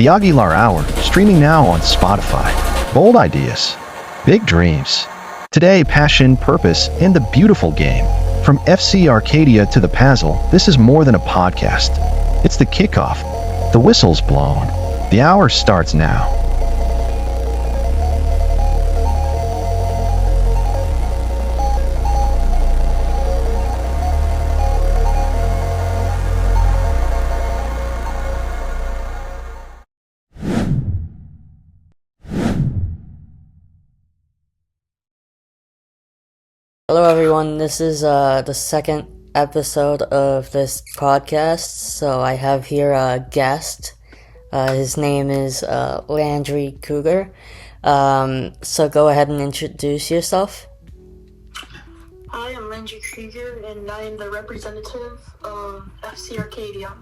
The Aguilar Hour, streaming now on Spotify. Bold ideas, big dreams. Today, passion, purpose, and the beautiful game. From FC Arcadia to the Puzzle, this is more than a podcast. It's the kickoff. The whistle's blown. The hour starts now. Hello everyone, this is the second episode of this podcast, so I have here a guest. His name is Landry Krueger. So go ahead and introduce yourself. Hi, I'm Landry Krueger, and I am the representative of FC Arcadia.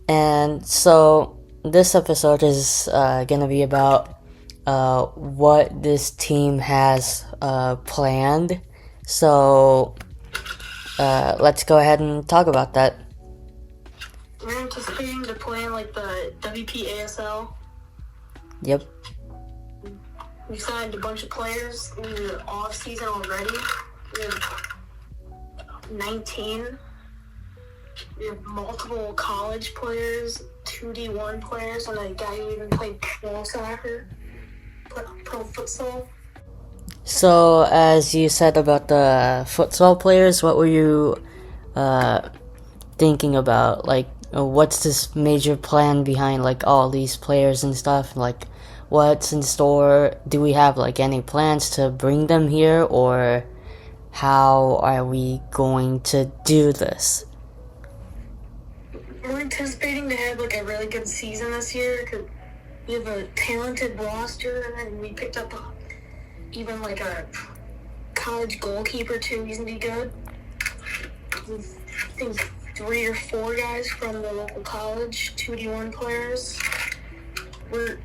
And so this episode is going to be about what this team has planned. So let's go ahead and talk about that. We're anticipating to play in like the WPASL. Yep. We've signed a bunch of players in the off season already. We have 19. We have multiple college players, 2D1 players, and a guy who even played pro soccer. Pro futsal. So, as you said about the futsal players, what were you thinking about? Like, what's this major plan behind, like, all these players and stuff? Like, what's in store? Do we have, like, any plans to bring them here? Or how are we going to do this? We're anticipating to have, like, a really good season this year, because we have a talented roster, and we picked up even like a college goalkeeper too. He's gonna be good. I think 3 or 4 guys from the local college, 2D1 players. We're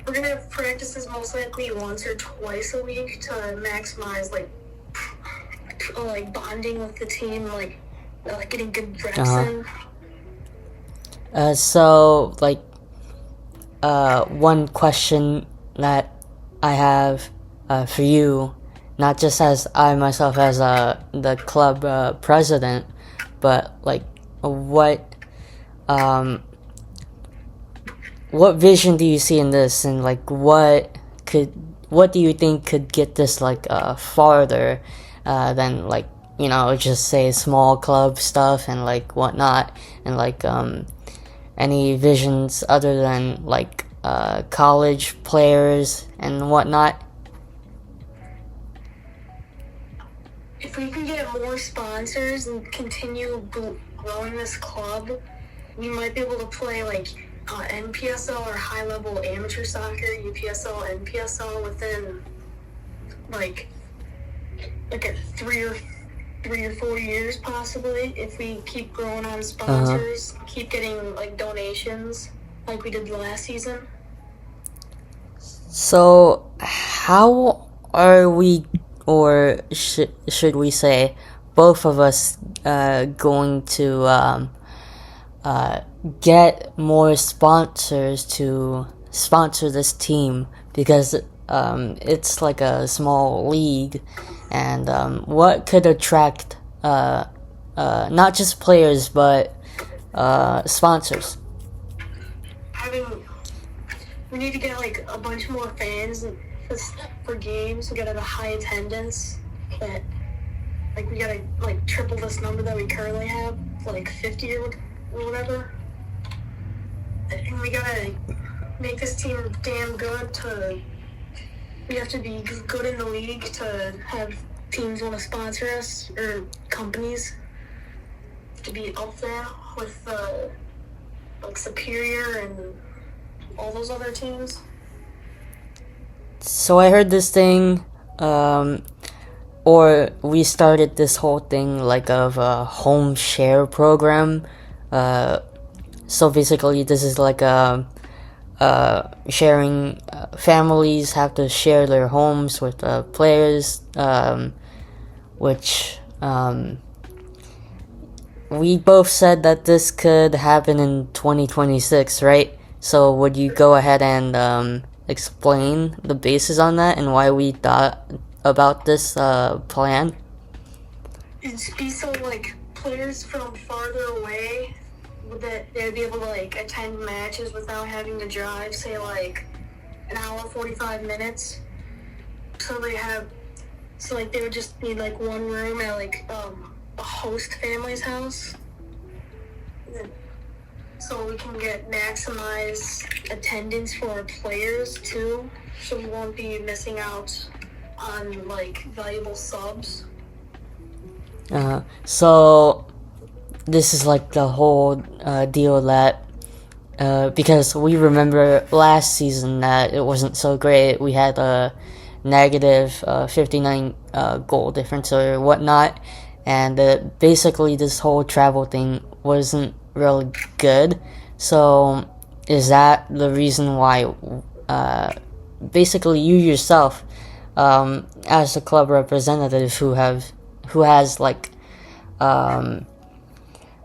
gonna have practices most likely once or twice a week to maximize like bonding with the team, like getting good reps in. So like. One question that I have for you, not just as I myself as the club president, but like what vision do you see in this, and like what do you think could get this like farther than like, you know, just say small club stuff and like whatnot, and like any visions other than like college players and whatnot? If we can get more sponsors and continue growing this club, we might be able to play like NPSL or high-level amateur soccer, UPSL, NPSL within like a 3 or 4 years possibly, if we keep growing on sponsors, keep getting like donations like we did last season. So how are we, or should we say both of us, going to get more sponsors to sponsor this team? Because it's like a small league, and what could attract not just players but sponsors? We need to get like a bunch more fans for games. We gotta have a high attendance. That like we gotta like triple this number that we currently have, like 50 or whatever. And we gotta make this team damn good. We have to be good in the league to have teams want to sponsor us, or companies to be up there with like Superior and all those other teams. So I heard this thing, or we started this whole thing like of a home share program. So basically this is like a sharing, families have to share their homes with players, which we both said that this could happen in 2026, right? So would you go ahead and explain the basis on that and why we thought about this plan? It'd be so like players from farther away that they'd be able to like attend matches without having to drive, say like an hour 45 minutes. So they would just need like one room at like a host family's house. So we can get maximized attendance for our players too. So we won't be missing out on like valuable subs. So this is like the whole deal that because we remember last season that it wasn't so great. We had a negative 59 goal difference or whatnot, and basically this whole travel thing wasn't really good. So is that the reason why basically you yourself as a club representative who has like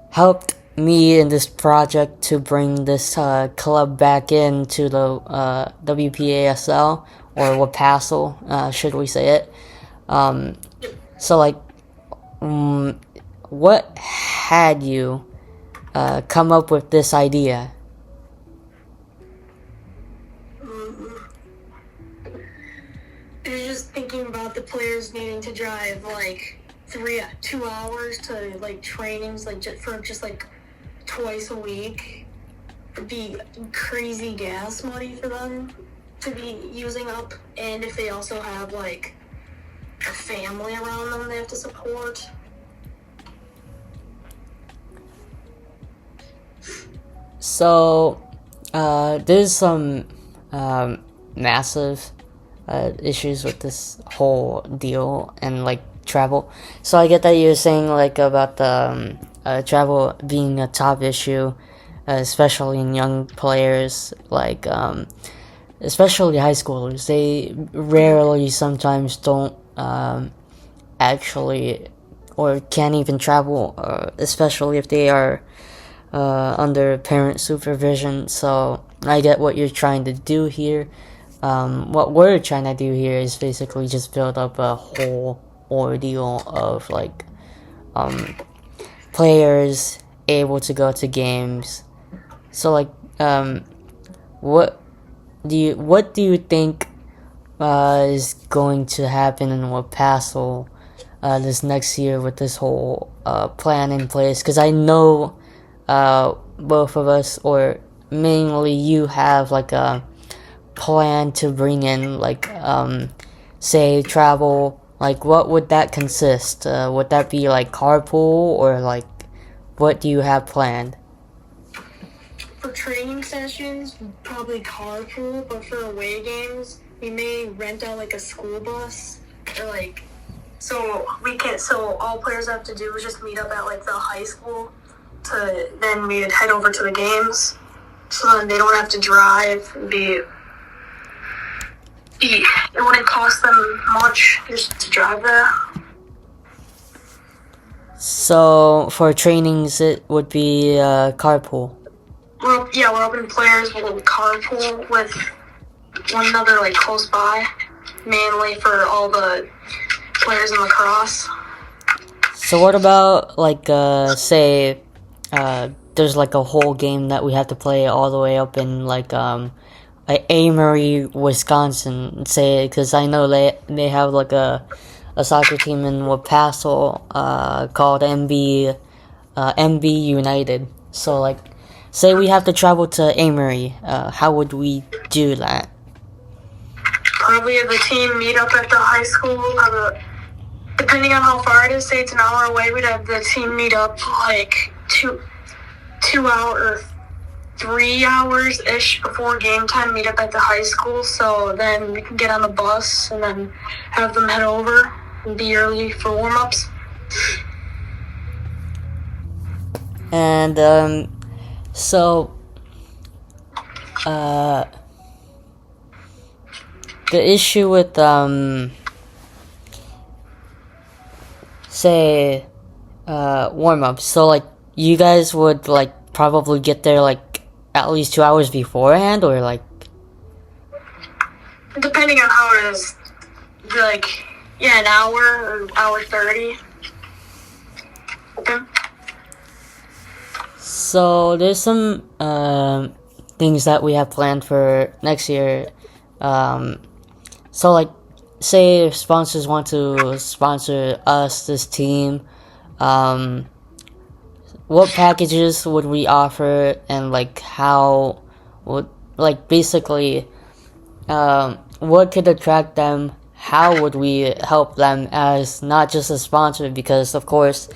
helped me in this project to bring this club back into the WPASL or WPASL, should we say it? So like, what had you come up with this idea? I was just thinking about the players needing to drive like 2 hours to like trainings like just like twice a week. It'd be crazy gas money for them to be using up, and if they also have like a family around them they have to support. So there's some massive issues with this whole deal and like travel. So I get that you're saying like about the travel being a top issue, especially in young players, like especially high schoolers. They rarely sometimes don't actually or can't even travel, especially if they are under parent supervision. So I get what you're trying to do here. What we're trying to do here is basically just build up a whole ordeal of like players able to go to games. So like what do you think is going to happen in WPASL this next year with this whole plan in place? Because I know both of us, or mainly you, have like a plan to bring in like say travel. Like what would that consist? Would that be like carpool, or like what do you have planned? For training sessions, probably carpool, but for away games, we may rent out like a school bus or like so all players have to do is just meet up at like the high school to then we'd head over to the games. So then they don't have to drive and it wouldn't cost them much just to drive there. So for trainings it would be carpool. We're open players will carpool with one another like close by, mainly for all the players in lacrosse. So what about like say there's like a whole game that we have to play all the way up in like Amory, Wisconsin, say, because I know they have like a soccer team in WPASL called MB United. So like, say we have to travel to Amory, how would we do that? Probably have the team meet up at the high school. Depending on how far it is, say it's an hour away, we'd have the team meet up like 2 hours, 3 hours ish before game time. Meet up at the high school, so then we can get on the bus and then have them head over and be early for warm ups. And so the issue with say warm-ups, so like you guys would like probably get there like at least 2 hours beforehand, or like Depending on how it is, like, yeah, an hour or hour 30. Okay. so there's some things that we have planned for next year. So like, say if sponsors want to sponsor us, this team, what packages would we offer, and like how would, like, basically, what could attract them? How would we help them as not just a sponsor, because of course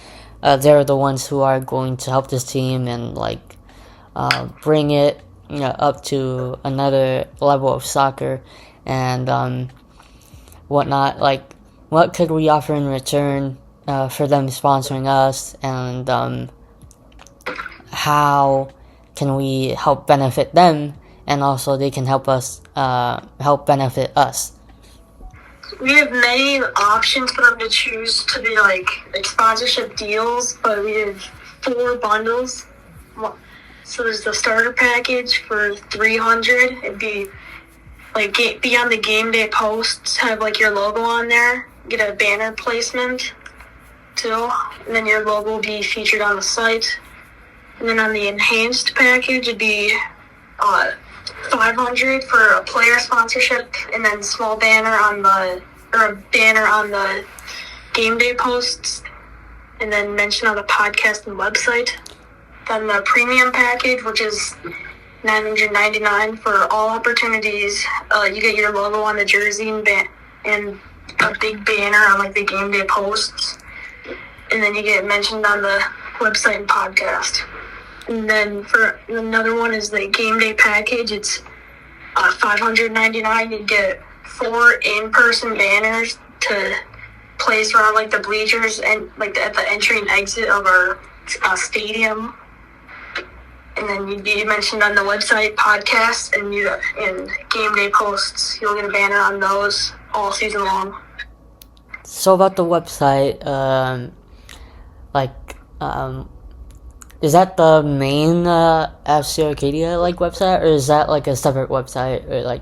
they're the ones who are going to help this team and like bring it, you know, up to another level of soccer and whatnot. Like, what could we offer in return for them sponsoring us, and how can we help benefit them, and also they can help us help benefit us. We have many options for them to choose to be like sponsorship deals, but we have 4 bundles. So there's the starter package for $300. It'd be like be on the game day posts, have like your logo on there, get a banner placement too, and then your logo will be featured on the site. And then on the enhanced package, it'd be $500 for a player sponsorship, and then small banner on the game day posts, and then mention on the podcast and website. Then the premium package, which is $999 for all opportunities. You get your logo on the jersey and a big banner on like the game day posts, and then you get mentioned on the website and podcast. And then for another one is the game day package. It's $599. You get 4 in-person banners to place around like the bleachers and like at the entry and exit of our stadium. And then you'd be mentioned on the website, podcast, and game day posts. You'll get a banner on those all season long. So about the website, is that the main FC Arcadia like website, or is that like a separate website, or like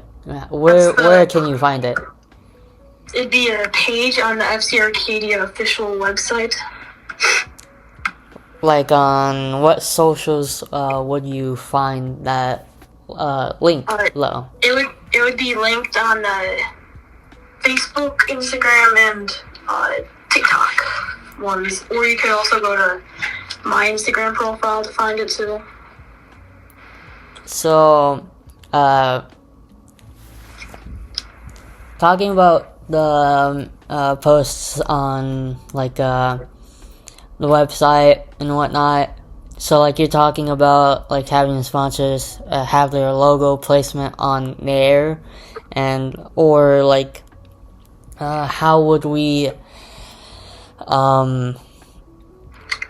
where can you find it? It'd be a page on the FC Arcadia official website. Like, on what socials would you find that link below? It would be linked on the Facebook, Instagram, and TikTok ones, or you could also go to my Instagram profile to find it too. So, talking about the posts on like the website and whatnot. So like, you're talking about like having sponsors have their logo placement on there, and or like how would we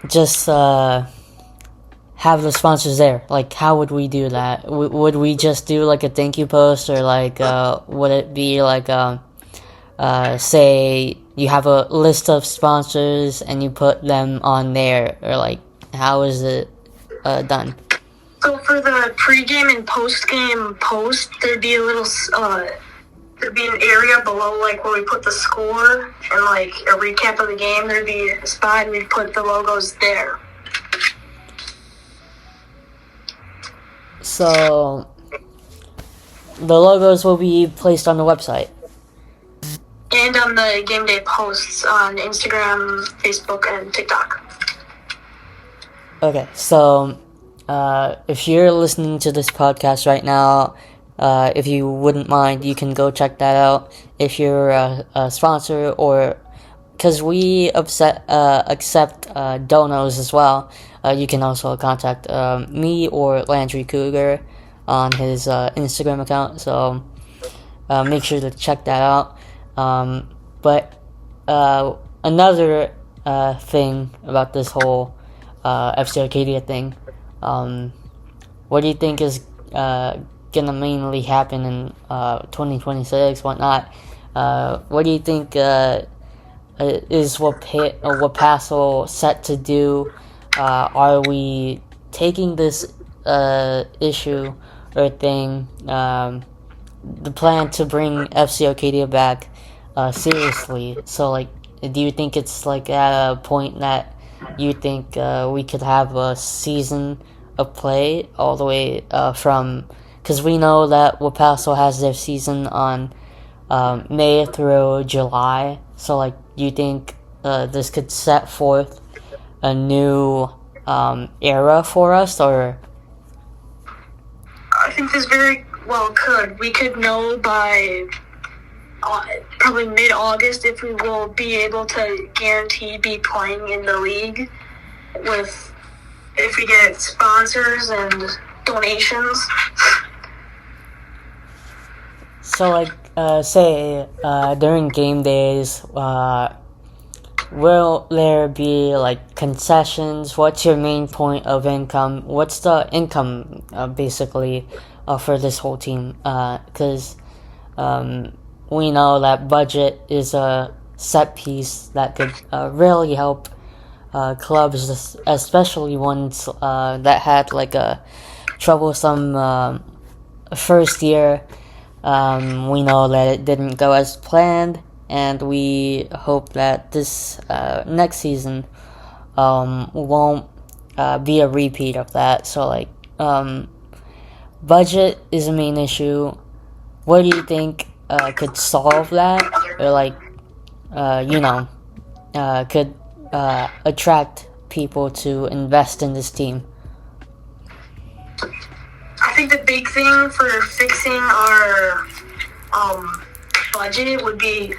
just have the sponsors there? Like, how would we do that? Would we just do like a thank you post, or like would it be like say you have a list of sponsors and you put them on there, or like, how is it done? So for the pregame and postgame post, there'd be a little there'd be an area below like where we put the score and like a recap of the game. There'd be a spot and we'd put the logos there. So the logos will be placed on the website and on the game day posts on Instagram, Facebook, and TikTok. Okay, so if you're listening to this podcast right now, if you wouldn't mind, you can go check that out. If you're a sponsor, or because we accept donos as well, you can also contact me or Landry Krueger on his Instagram account. So make sure to check that out. But another thing about this whole FC Arcadia thing, what do you think is gonna mainly happen in 2026, whatnot? What do you think is what Paso set to do are we taking this issue or thing, the plan to bring FC Arcadia back seriously? So like, do you think it's like at a point that you think we could have a season of play all the way from, because we know that Wapasso has their season on May through July, so like, do you think this could set forth a new era for us, or? I think this very well could. We could know by probably mid-August if we will be able to guarantee be playing in the league with, if we get sponsors and donations. So like, say during game days, will there be like concessions? What's your main point of income? What's the income basically for this whole team? Because we know that budget is a set piece that could really help clubs, especially ones that had like a troublesome first year. We know that it didn't go as planned, and we hope that this next season won't be a repeat of that. So like, budget is a main issue. What do you think could solve that, or like, could attract people to invest in this team? I think the big thing for fixing our budget would be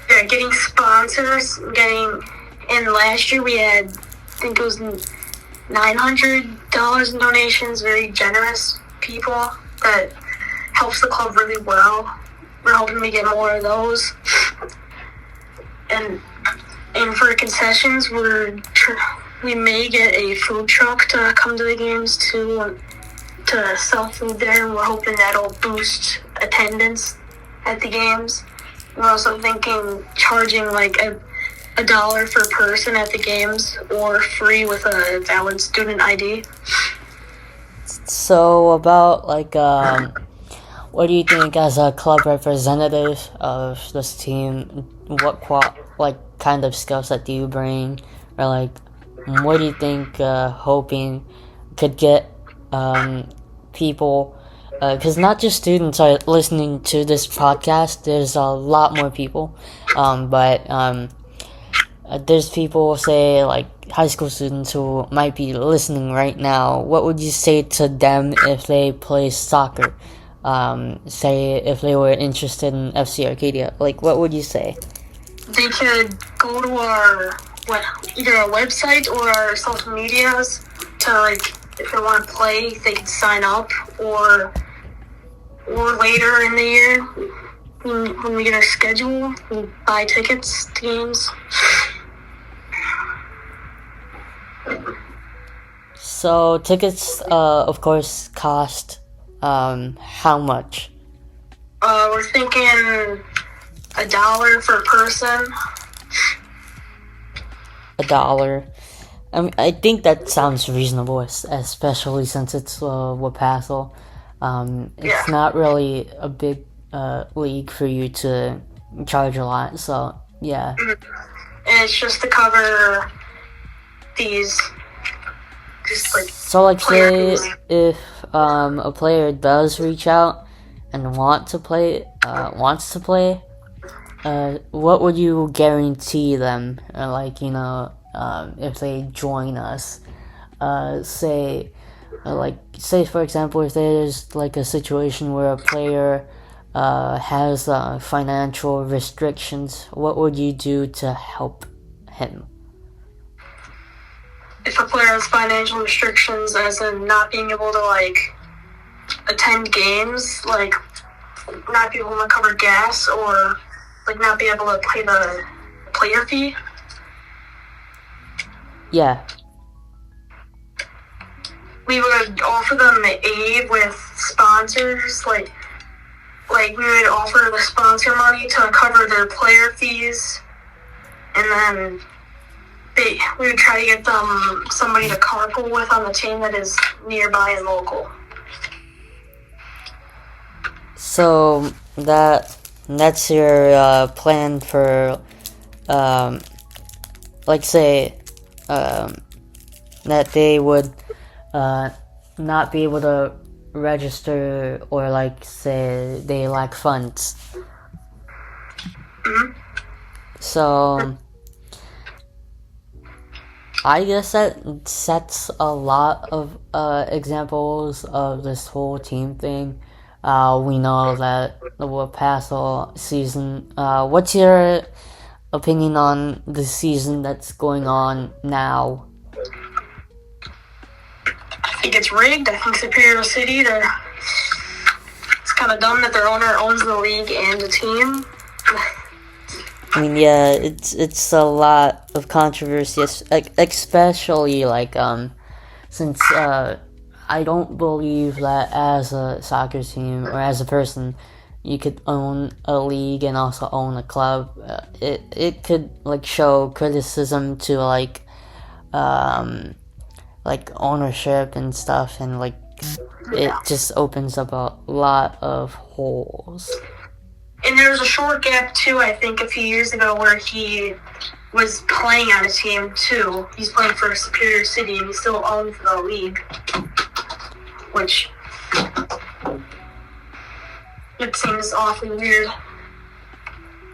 getting sponsors. And last year we had, I think it was $900 in donations, very generous people that helps the club really well. We're hoping to get more of those. And for concessions, we may get a food truck to come to the games to sell food there, and we're hoping that'll boost attendance at the games. We're also thinking charging like a dollar per person at the games, or free with a valid student ID. So about like, what do you think as a club representative of this team? What kind of skill set do you bring, or like, what do you think hoping could get people? Because not just students are listening to this podcast. There's a lot more people, but there's people, say like high school students, who might be listening right now. What would you say to them if they play soccer? Say if they were interested in FC Arcadia, like, what would you say? They could go to either our website or our social medias to, like, if they want to play, they can sign up, or later in the year when we get our schedule, we buy tickets to games. So tickets, of course, cost how much? We're thinking $1 per person. $1. I think that sounds reasonable, especially since it's Wapasso. It's not really a big league for you to charge a lot, so yeah. And it's just to cover these, just like. So like, say players. if a player does reach out and wants to play, what would you guarantee them? If they join us, say for example, if there's like a situation where a player has financial restrictions, what would you do to help him? If a player has financial restrictions, as in not being able to, like, attend games, like, not be able to cover gas, or, like, not be able to pay the player fee. Yeah. We would offer them aid with sponsors, like we would offer the sponsor money to cover their player fees, and then we would try to get them somebody to carpool with on the team that is nearby and local. So that's your plan for like say that they would not be able to register, or like say they lack funds. Mm-hmm. So I guess that sets a lot of examples of this whole team thing. We know that the past all season. What's your opinion on the season that's going on now? I think it's rigged. I think Superior City, it's kind of dumb that their owner owns the league and the team. I mean, yeah, it's a lot of controversy, especially like since I don't believe that as a soccer team or as a person you could own a league and also own a club. It could like show criticism to like ownership and stuff, and like it just opens up a lot of holes. And there was a short gap too, I think, a few years ago where he was playing on a team too. He's playing for Superior City and he still owns the league, which it seems awfully weird.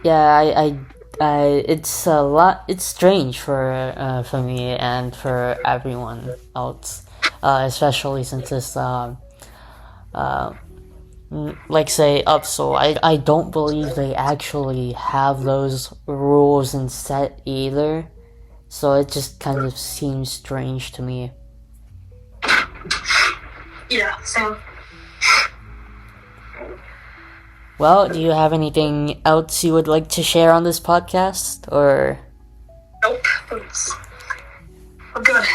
Yeah, I it's a lot. It's strange for me and for everyone else, especially since it's like say UPSO. I don't believe they actually have those rules and set either, so it just kind of seems strange to me. Yeah, same. Well, do you have anything else you would like to share on this podcast, or? Nope. We're good.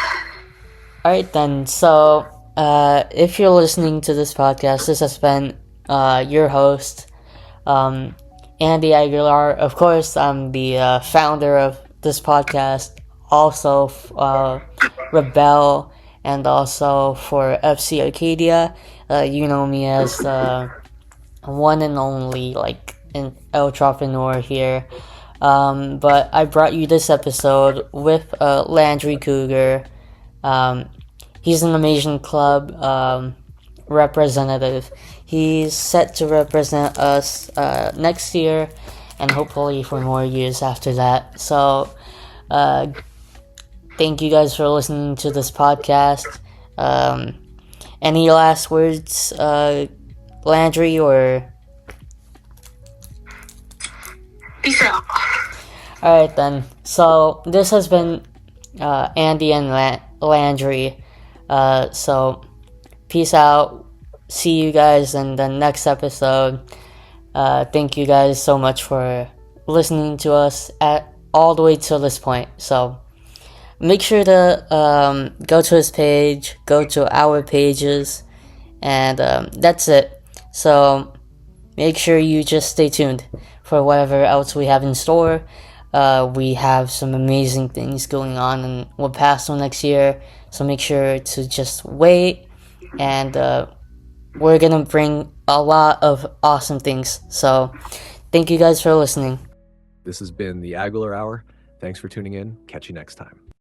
Alright then, so if you're listening to this podcast, this has been your host, Andy Aguilar. Of course, I'm the founder of this podcast, also Rebel, and also for FC Arcadia. You know me as one and only like an entrepreneur here. But I brought you this episode with Landry Krueger. He's an amazing club representative. He's set to represent us next year and hopefully for more years after that. So thank you guys for listening to this podcast. Any last words, Landry, or? Peace out. Alright then, so this has been Andy and Landry. So peace out. See you guys in the next episode. Thank you guys so much for listening to us all the way till this point. So make sure to go to his page, go to our pages, and that's it. So make sure you just stay tuned for whatever else we have in store. We have some amazing things going on and we'll pass on next year. So make sure to just wait, and we're gonna bring a lot of awesome things. So thank you guys for listening. This has been the Aguilar Hour. Thanks for tuning in. Catch you next time.